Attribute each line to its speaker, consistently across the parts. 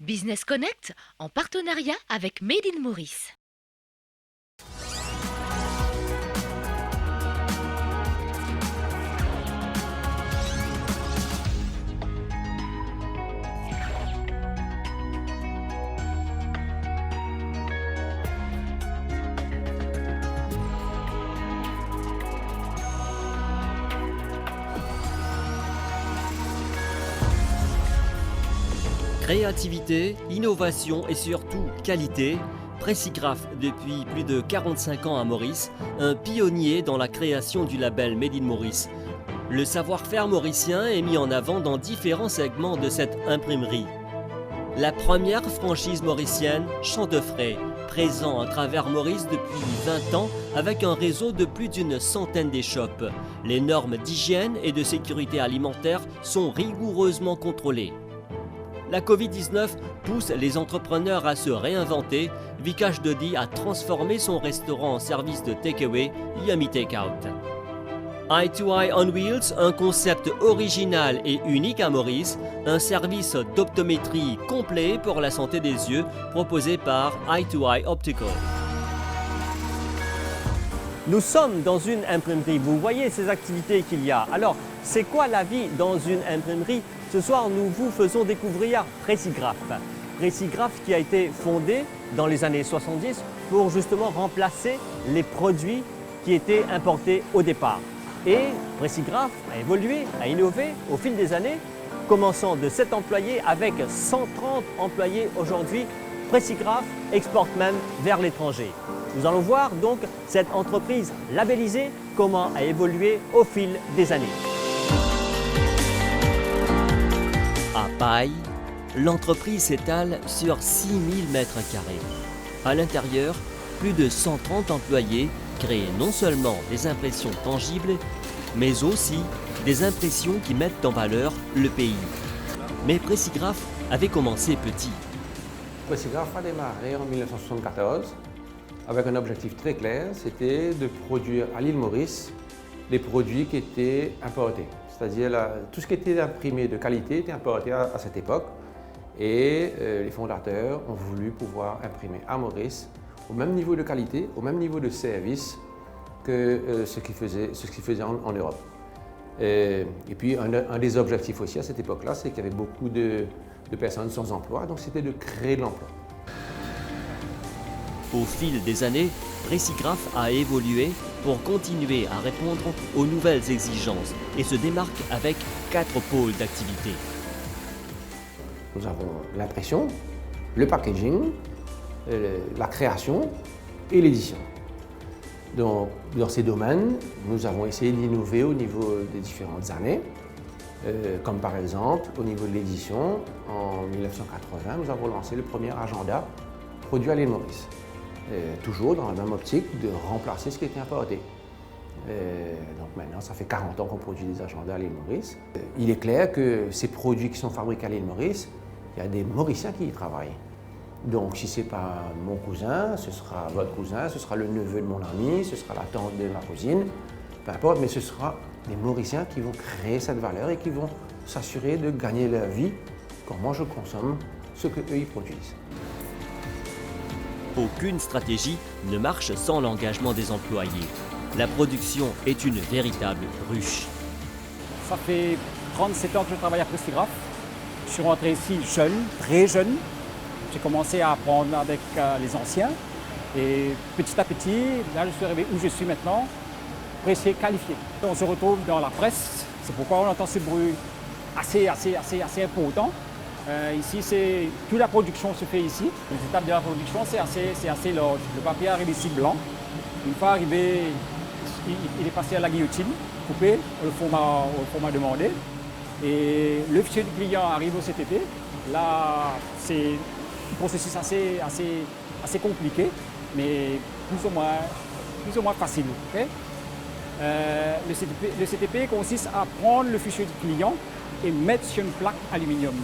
Speaker 1: Business Connect en partenariat avec Made in Maurice.
Speaker 2: Créativité, innovation et surtout qualité, Pressigraph depuis plus de 45 ans à Maurice, un pionnier dans la création du label Made in Maurice. Le savoir-faire mauricien est mis en avant dans différents segments de cette imprimerie. La première franchise mauricienne, Champ de Frais, présent à travers Maurice depuis 20 ans avec un réseau de plus d'une centaine d'échoppes. Les normes d'hygiène et de sécurité alimentaire sont rigoureusement contrôlées. La Covid-19 pousse les entrepreneurs à se réinventer. Vikash Dodi a transformé son restaurant en service de takeaway Yummy Takeout. Eye to Eye on Wheels, un concept original et unique à Maurice, un service d'optométrie complet pour la santé des yeux proposé par Eye to Eye Optical. Nous sommes dans une imprimerie, vous voyez ces activités qu'il y a. Alors, c'est quoi la vie dans une imprimerie? Ce soir, nous vous faisons découvrir Pressigraph. Pressigraph qui a été fondé dans les années 70 pour justement remplacer les produits qui étaient importés au départ. Et Pressigraph a évolué, a innové au fil des années, commençant de 7 employés avec 130 employés aujourd'hui. Pressigraph exporte même vers l'étranger. Nous allons voir donc cette entreprise labellisée, comment a évolué au fil des années. À Paille, l'entreprise s'étale sur 6000 mètres carrés. À l'intérieur, plus de 130 employés créent non seulement des impressions tangibles, mais aussi des impressions qui mettent en valeur le pays. Mais Pressigraph avait commencé petit.
Speaker 3: Pressigraph a démarré en 1974 avec un objectif très clair, c'était de produire à l'île Maurice les produits qui étaient importés. C'est-à-dire tout ce qui était imprimé de qualité était importé à cette époque et les fondateurs ont voulu pouvoir imprimer à Maurice au même niveau de qualité, au même niveau de service que ce qu'ils faisaient en Europe. Et puis un des objectifs aussi à cette époque-là, c'est qu'il y avait beaucoup de personnes sans emploi, donc c'était de créer de l'emploi.
Speaker 2: Au fil des années, Pressigraph a évolué pour continuer à répondre aux nouvelles exigences et se démarque avec 4 pôles d'activité.
Speaker 3: Nous avons l'impression, le packaging, la création et l'édition. Donc, dans ces domaines, nous avons essayé d'innover au niveau des différentes années, comme par exemple au niveau de l'édition. En 1980, nous avons lancé le premier agenda produit à l'île Maurice. Toujours dans la même optique de remplacer ce qui était importé. Donc maintenant, ça fait 40 ans qu'on produit des agendas à l'île Maurice. Il est clair que ces produits qui sont fabriqués à l'île Maurice, il y a des Mauriciens qui y travaillent. Donc si ce n'est pas mon cousin, ce sera votre cousin, ce sera le neveu de mon ami, ce sera la tante de ma cousine, peu importe, mais ce sera des Mauriciens qui vont créer cette valeur et qui vont s'assurer de gagner leur vie quand moi je consomme ce qu'eux ils produisent.
Speaker 2: Aucune stratégie ne marche sans l'engagement des employés. La production est une véritable ruche.
Speaker 4: Ça fait 37 ans que je travaille à Pressigraph. Je suis rentré ici jeune, très jeune. J'ai commencé à apprendre avec les anciens. Et petit à petit, là je suis arrivé où je suis maintenant, pressier qualifié. On se retrouve dans la presse, c'est pourquoi on entend ce bruit assez important. Ici, toute la production se fait ici. Les étapes de la production, c'est assez large. Le papier arrive ici blanc. Une fois arrivé, il est passé à la guillotine, coupé au format demandé. Et le fichier du client arrive au CTP. Là, c'est un processus assez compliqué, mais plus ou moins facile. Okay? Le CTP consiste à prendre le fichier du client et mettre sur une plaque aluminium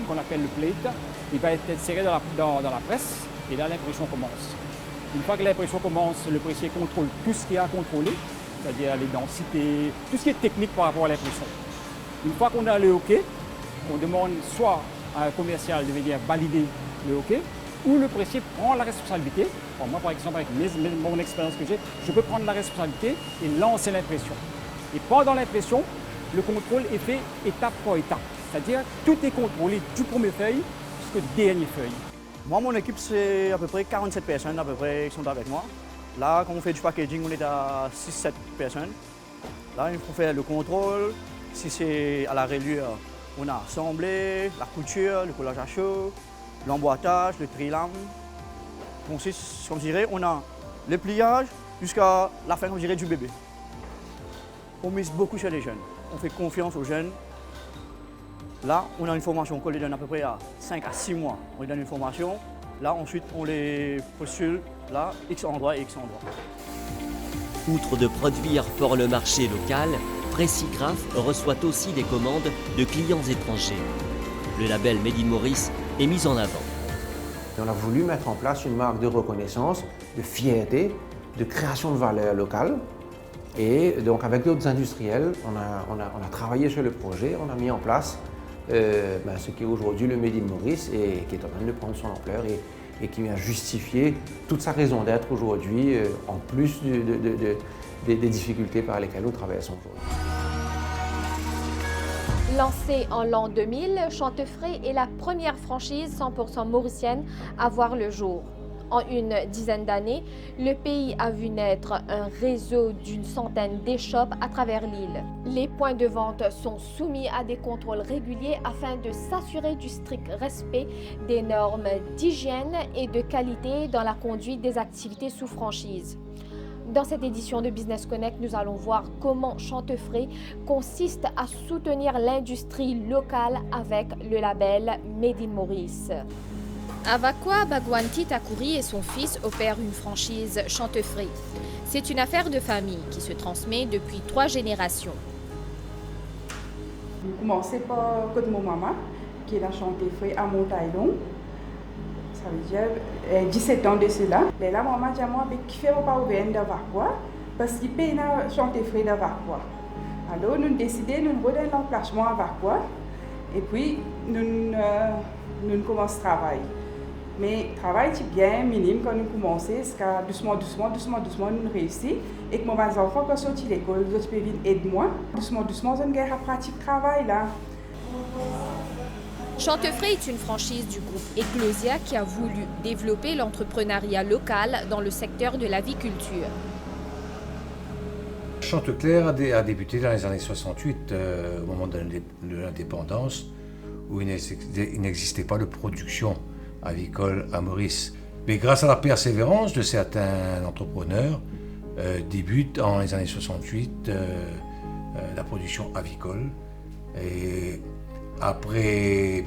Speaker 4: qu'on appelle le plate. Il va être inséré dans la presse et là l'impression commence. Une fois que l'impression commence, le pressier contrôle tout ce qu'il y a à contrôler, c'est-à-dire les densités, tout ce qui est technique par rapport à l'impression. Une fois qu'on a le OK, on demande soit un commercial de venir valider le hockey, où le pressier prend la responsabilité. Bon, moi, par exemple, avec mon expérience que j'ai, je peux prendre la responsabilité et lancer l'impression. Et pendant l'impression, le contrôle est fait étape par étape. C'est-à-dire tout est contrôlé du premier feuille jusqu'au dernier feuille.
Speaker 5: Moi, mon équipe, c'est à peu près 47 personnes à peu près qui sont avec moi. Là, quand on fait du packaging, on est à 6-7 personnes. Là, il faut faire le contrôle. Si c'est à la rayure, on a assemblé, la couture, le collage à chaud, l'emboîtage, le tri-lame. Consiste, comme je dirais, on a le pliage jusqu'à la fin, comme je dirais, du bébé. On mise beaucoup sur les jeunes. On fait confiance aux jeunes. Là, on a une formation qu'on les donne à peu près à 5 à 6 mois. On les donne une formation. Là, ensuite, on les postule, là, X endroit et X endroit.
Speaker 2: Outre de produire pour le marché local, Pressigraph reçoit aussi des commandes de clients étrangers. Le label Made in Maurice est mis en avant.
Speaker 3: Et on a voulu mettre en place une marque de reconnaissance, de fierté, de création de valeur locale. Et donc avec d'autres industriels, on a travaillé sur le projet, on a mis en place ce qui est aujourd'hui le Made in Maurice et qui est en train de prendre son ampleur et qui vient justifier toute sa raison d'être aujourd'hui, en plus des difficultés par lesquelles nous traversons aujourd'hui.
Speaker 6: Lancée en l'an 2000, Chantefray est la première franchise 100% mauricienne à voir le jour. En une dizaine d'années, le pays a vu naître un réseau d'une centaine d'échoppes à travers l'île. Les points de vente sont soumis à des contrôles réguliers afin de s'assurer du strict respect des normes d'hygiène et de qualité dans la conduite des activités sous franchise. Dans cette édition de Business Connect, nous allons voir comment Chantefray consiste à soutenir l'industrie locale avec le label Made in Maurice.
Speaker 7: Avakwa Bagwanti Takouri et son fils opèrent une franchise Chantefray. C'est une affaire de famille qui se transmet depuis 3 générations.
Speaker 8: J'ai commencé par côté de mon maman, qui est la Chantefray à Montaillon. Ça veut dire 17 ans de cela. Mais là, maman dit à moi, qui fait mon pas ouvert d'Avakwa, parce qu'il paye la Chantefray d'Avakwa. Alors, nous avons décidé de nous redonner l'emplacement à Avakwa. Et puis, nous commençons le travail. Mais le travail est bien minime quand nous commençons, parce que doucement, nous réussissons. Et que mes enfants, quand ils sortent de l'école, ils peuvent venir aider moi. Doucement, on a une pratique de travail là.
Speaker 7: Chantefray est une franchise du groupe Eclosia qui a voulu développer l'entrepreneuriat local dans le secteur de l'aviculture.
Speaker 9: Chanteclair a débuté dans les années 68, au moment de l'indépendance, où il n'existait pas de production avicole à Maurice. Mais grâce à la persévérance de certains entrepreneurs, débute en les années 68 la production avicole. Et après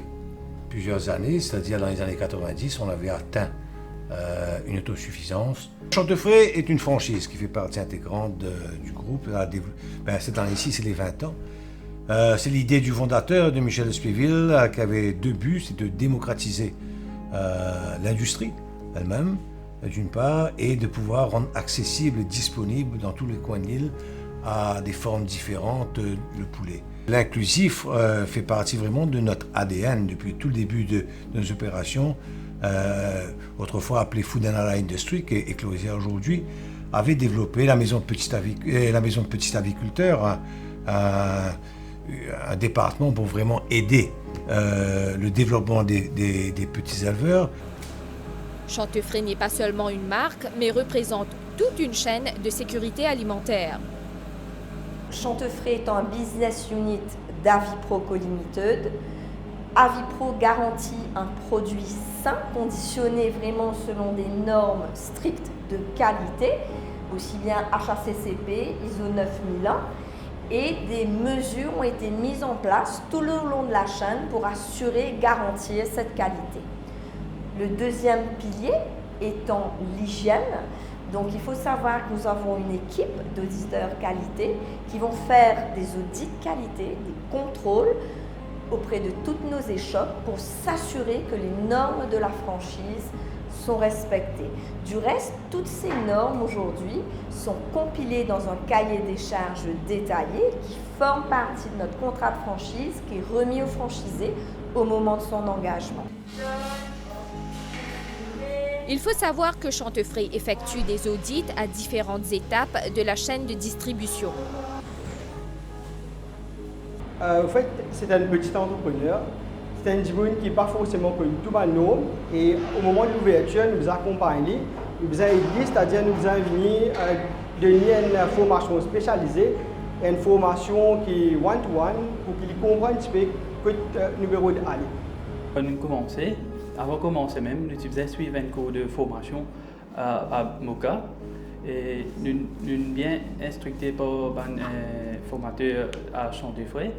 Speaker 9: plusieurs années, c'est-à-dire dans les années 90, on avait atteint une autosuffisance. Chantefray est une franchise qui fait partie intégrante du groupe. Cette année-ci, c'est les 20 ans. C'est l'idée du fondateur, de Michel Espéville, qui avait 2 buts, c'est de démocratiser l'industrie elle-même, d'une part, et de pouvoir rendre accessible et disponible dans tous les coins de l'île à des formes différentes le poulet. L'inclusif fait partie vraiment de notre ADN depuis tout le début de nos opérations. Autrefois appelée Food and Allied Industry, qui est Eclosia aujourd'hui, avait développé la maison de petits aviculteurs, un département pour vraiment aider le développement des petits éleveurs.
Speaker 7: Chantefray n'est pas seulement une marque, mais représente toute une chaîne de sécurité alimentaire.
Speaker 10: Chantefray étant un business unit d'Avipro Co-Limited, Avipro garantit un produit sain, conditionné vraiment selon des normes strictes de qualité, aussi bien HACCP, ISO 9001, et des mesures ont été mises en place tout le long de la chaîne pour assurer et garantir cette qualité. Le deuxième pilier étant l'hygiène. Donc il faut savoir que nous avons une équipe d'auditeurs qualité qui vont faire des audits qualité, des contrôles auprès de toutes nos échoppes pour s'assurer que les normes de la franchise sont respectées. Du reste, toutes ces normes aujourd'hui sont compilées dans un cahier des charges détaillé qui forme partie de notre contrat de franchise qui est remis aux franchisés au moment de son engagement.
Speaker 7: Il faut savoir que Chantefray effectue des audits à différentes étapes de la chaîne de distribution.
Speaker 11: En fait, c'est un petit entrepreneur. C'est un diplôme qui n'est pas forcément connu tout le monde. Et au moment de l'ouverture, nous accompagnons, nous avons aidé, c'est-à-dire nous avons venu donner une formation spécialisée, une formation qui est one-to-one pour qu'ils comprennent un petit peu le numéro d'aller.
Speaker 12: Quand nous commençons, avant de commencer même, nous faisions suivre un cours de formation à Moka. Et nous sommes bien instructés par un formateur à Chantefray.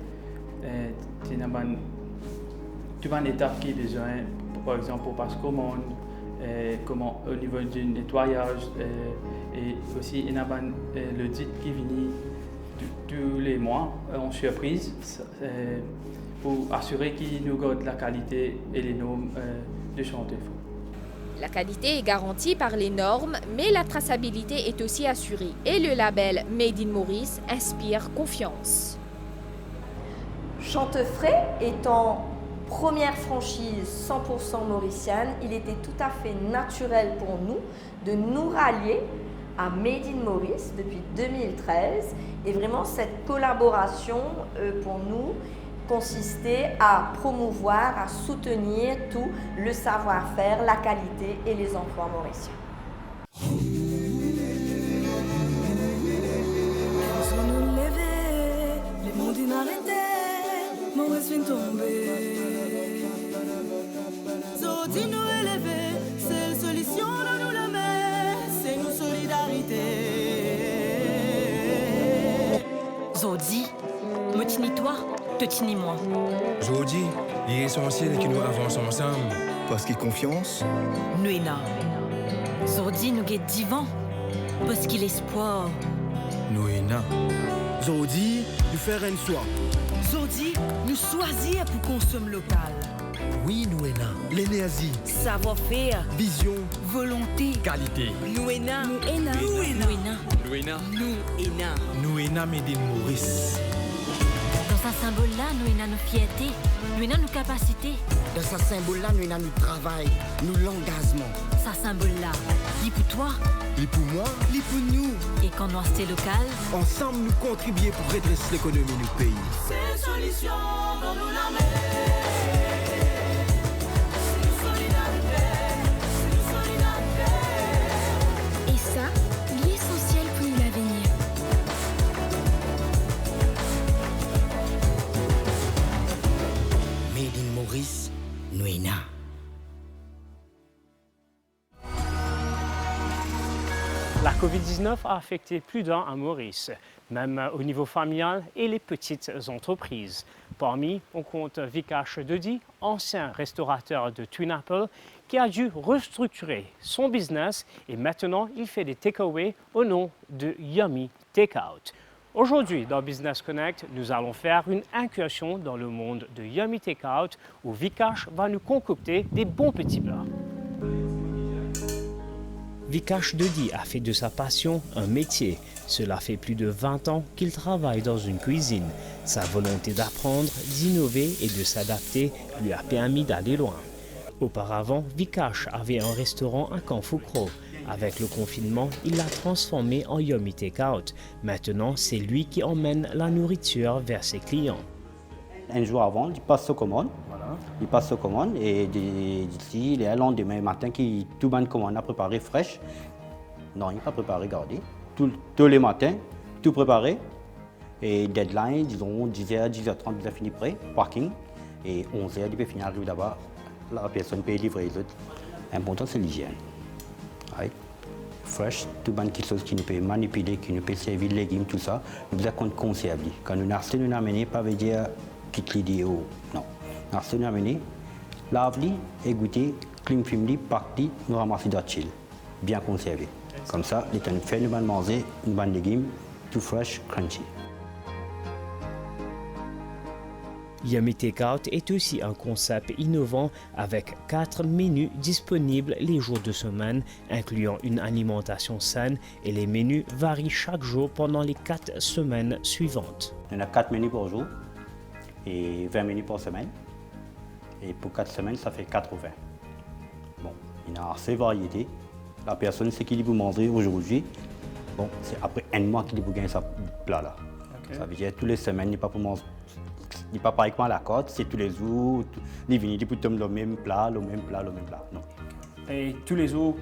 Speaker 12: Il y a une étape qui est besoin, par exemple, pour passer commande, comment au niveau du nettoyage, et aussi il y a l'audit qui vient tous les mois en surprise pour assurer qu'il nous garde la qualité et les normes de Chantefray.
Speaker 7: La qualité est garantie par les normes, mais la traçabilité est aussi assurée. Et le label Made in Maurice inspire confiance.
Speaker 10: Chantefray étant première franchise 100% mauricienne, il était tout à fait naturel pour nous de nous rallier à Made in Maurice depuis 2013. Et vraiment, cette collaboration, pour nous, consistait à promouvoir, à soutenir tout le savoir-faire, la qualité et les emplois mauriciens.
Speaker 13: Maurice vient tomber. Zodi nous élever, c'est la solution dans nous la mer, c'est nous solidarité.
Speaker 14: Zodi, me tini-toi, te tini-moi.
Speaker 15: Zodi, il est essentiel que nous avançons ensemble.
Speaker 16: Parce qu'il confiance.
Speaker 14: Nous est là. Zodi nous guette divan, parce qu'il espoir.
Speaker 15: Nous est là.
Speaker 16: Zodi, nous faire une soie.
Speaker 13: Zodi, nous choisir pour consommer local.
Speaker 16: Oui, nous est là. L'énergie.
Speaker 13: Savoir-faire.
Speaker 16: Vision.
Speaker 13: Volonté.
Speaker 16: Qualité.
Speaker 13: Nous est là.
Speaker 14: Nous est là.
Speaker 13: Nous est là.
Speaker 15: Nous est là.
Speaker 13: Nous est là.
Speaker 15: Nous est là, Made in Maurice.
Speaker 14: Dans ce symbole-là, nous est là nos fiertés, nous est là nos capacités.
Speaker 16: Dans ce symbole-là, nous est là notre travail, nous l'engagement.
Speaker 14: Ce symbole-là, lit pour toi,
Speaker 16: lit pour moi,
Speaker 13: lit pour nous.
Speaker 14: Et quand nous restons local,
Speaker 16: ensemble nous contribuer pour redresser l'économie du pays.
Speaker 13: C'est solution dans nous la mer.
Speaker 7: Et ça, l'essentiel pour l'avenir.
Speaker 16: Made in Maurice, nous est là.
Speaker 17: La COVID-19 a affecté plus d'un à Maurice, même au niveau familial et les petites entreprises. Parmi, on compte Vikash Dodi, ancien restaurateur de Twin Apple, qui a dû restructurer son business et maintenant il fait des takeaways au nom de Yummy Takeout. Aujourd'hui, dans Business Connect, nous allons faire une incursion dans le monde de Yummy Takeout où Vikash va nous concocter des bons petits plats. Vikash Dodi a fait de sa passion un métier. Cela fait plus de 20 ans qu'il travaille dans une cuisine. Sa volonté d'apprendre, d'innover et de s'adapter lui a permis d'aller loin. Auparavant, Vikash avait un restaurant à Canfoucro. Avec le confinement, il l'a transformé en Yummy Takeout. Maintenant, c'est lui qui emmène la nourriture vers ses clients.
Speaker 18: Un jour avant, il passe aux commandes. Il passe aux commandes et d'ici, le lendemain matin, tout le monde commande à préparer fraîche. Non, il n'est pas préparé, regardez. Tous les matins, tout préparé. Et deadline, disons 10h, 10h30, il a fini prêt, parking. Et 11h, il peut finir arriver là-bas. La personne peut livrer les autres. L'important, c'est l'hygiène. Right. Fresh, tout le quelque chose qui nous peut manipuler, qui nous peut servir les légumes, tout ça, nous devons conserver. Quand nous achetons, nous amener, pas veut dire quitte l'idée ou non. Nous achetons, nous amener, lave-les, égoutter, clean film-les, pack-les, nous ramasser d'autres chill. Bien conservé. Comme ça, les temps de faire, nous allons manger, nous allons légumes, tout fresh, crunchy.
Speaker 17: Yummy Takeout est aussi un concept innovant avec 4 menus disponibles les jours de semaine, incluant une alimentation saine et les menus varient chaque jour pendant les 4 semaines suivantes.
Speaker 18: Il y en a 4 menus par jour et 20 menus par semaine. Et pour 4 semaines, ça fait 80. Bon, il y a assez de variétés. La personne sait qu'il vous manger aujourd'hui. Bon, c'est après un mois qu'il vous gagne ce plat-là. Okay. Ça veut dire que tous les semaines, il n'est pas pour manger. Il n'est pas pareil à la côte, c'est tous les jours. Il vient pour tomber le même plat, le même plat, le même plat. Non.
Speaker 17: Et tous les jours,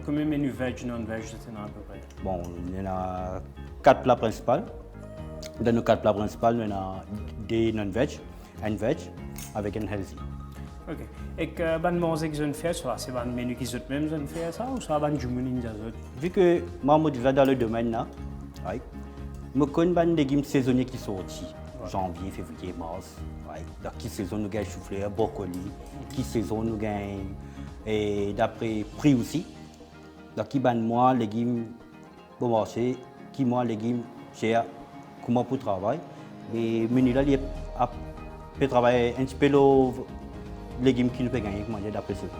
Speaker 17: combien de menus veg, non-veg, c'est à peu près?
Speaker 18: Bon, il y en a 4 plats principaux. Dans nos 4 plats principaux, il y en a des non-veg, un veg avec un healthy.
Speaker 17: Ok. Et que ban manger que je fais, c'est un menu qui est même je fais ça ou ça ban du menu des autres?
Speaker 18: Vu que moi je suis dans le domaine là, je connais des légumes saisonniers qui sont sortis. Janvier, février, mars. Dans qui saison nous gagnons chou-fleur, brocoli, qui saison nous gagnons et d'après prix aussi. Dans qui ban moi légumes bon marché, qui moi légumes cher, comment pour travail. Et menu là il peut travailler un petit peu les légumes qui nous peuvent gagner manger d'après saison.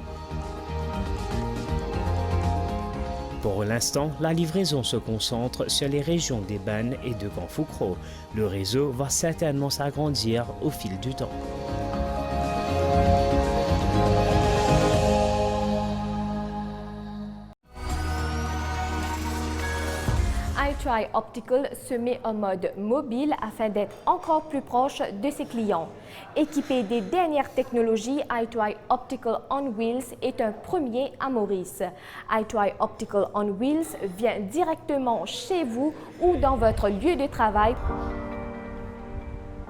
Speaker 17: Pour l'instant, la livraison se concentre sur les régions des Bannes et de Canfoucro. Le réseau va certainement s'agrandir au fil du temps.
Speaker 6: iTry Optical se met en mode mobile afin d'être encore plus proche de ses clients. Équipé des dernières technologies, iTry Optical on Wheels est un premier à Maurice. iTry Optical on Wheels vient directement chez vous ou dans votre lieu de travail.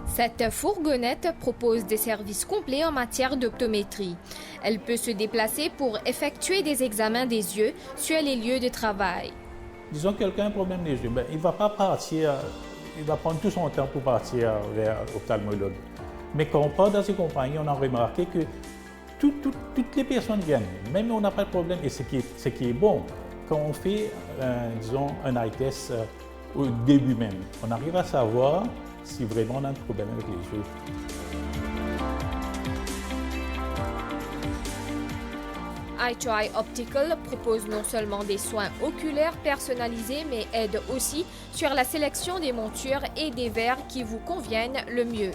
Speaker 7: Cette fourgonnette propose des services complets en matière d'optométrie. Elle peut se déplacer pour effectuer des examens des yeux sur les lieux de travail.
Speaker 19: Disons que quelqu'un a un problème des yeux, il ne va pas partir, il va prendre tout son temps pour partir vers l'ophtalmologue. Mais quand on part dans ces compagnies, on a remarqué que toutes les personnes viennent, même on n'a pas de problème. Et ce qui est bon, quand on fait, disons, un eye test au début même, on arrive à savoir si vraiment on a un problème avec les yeux.
Speaker 7: iTry Optical propose non seulement des soins oculaires personnalisés, mais aide aussi sur la sélection des montures et des verres qui vous conviennent le mieux.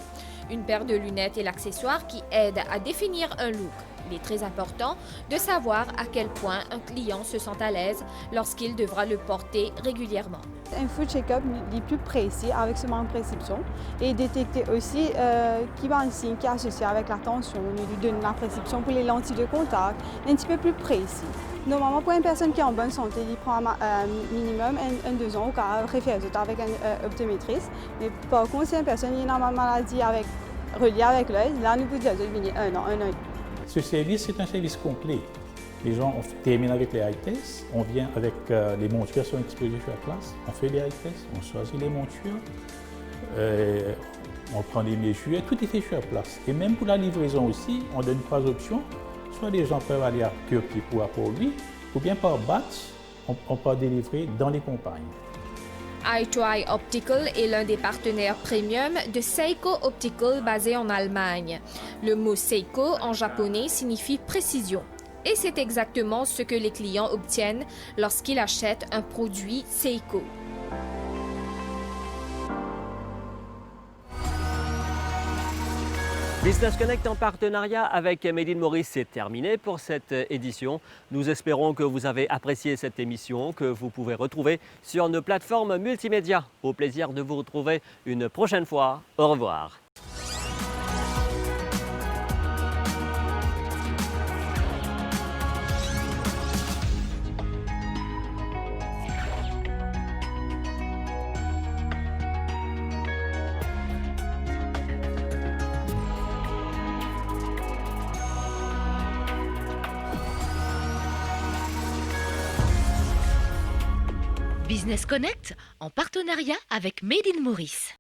Speaker 7: Une paire de lunettes est l'accessoire qui aide à définir un look. Il est très important de savoir à quel point un client se sent à l'aise lorsqu'il devra le porter régulièrement.
Speaker 20: Un full check-up est plus précis avec ce manque de prescription et détecter aussi qui va un signe qui est associé avec la tension, nous lui donne la prescription pour les lentilles de contact, un petit peu plus précis. Normalement, pour une personne qui est en bonne santé, il prend minimum 2 ans au cas référé avec un optométriste. Mais par contre, si une personne a une maladie reliée avec l'œil, là, nous pouvons dire qu'il y a 1 an, 1 an.
Speaker 19: Ce service, c'est un service complet. Les gens terminent avec les eye tests, on vient avec les montures qui sont exposées sur place, on fait les eye tests, on choisit les montures, on prend les mesures, tout est fait sur place. Et même pour la livraison aussi, on donne 3 options. Soit les gens peuvent aller à Turquie pour lui, ou bien par batch, on peut délivrer dans les compagnies.
Speaker 7: iTry Optical est l'un des partenaires premium de Seiko Optical basé en Allemagne. Le mot Seiko en japonais signifie précision. Et c'est exactement ce que les clients obtiennent lorsqu'ils achètent un produit Seiko.
Speaker 2: Business Connect en partenariat avec Made in Maurice, c'est terminé pour cette édition. Nous espérons que vous avez apprécié cette émission, que vous pouvez retrouver sur nos plateformes multimédia. Au plaisir de vous retrouver une prochaine fois. Au revoir.
Speaker 1: Business Connect en partenariat avec Made in Maurice.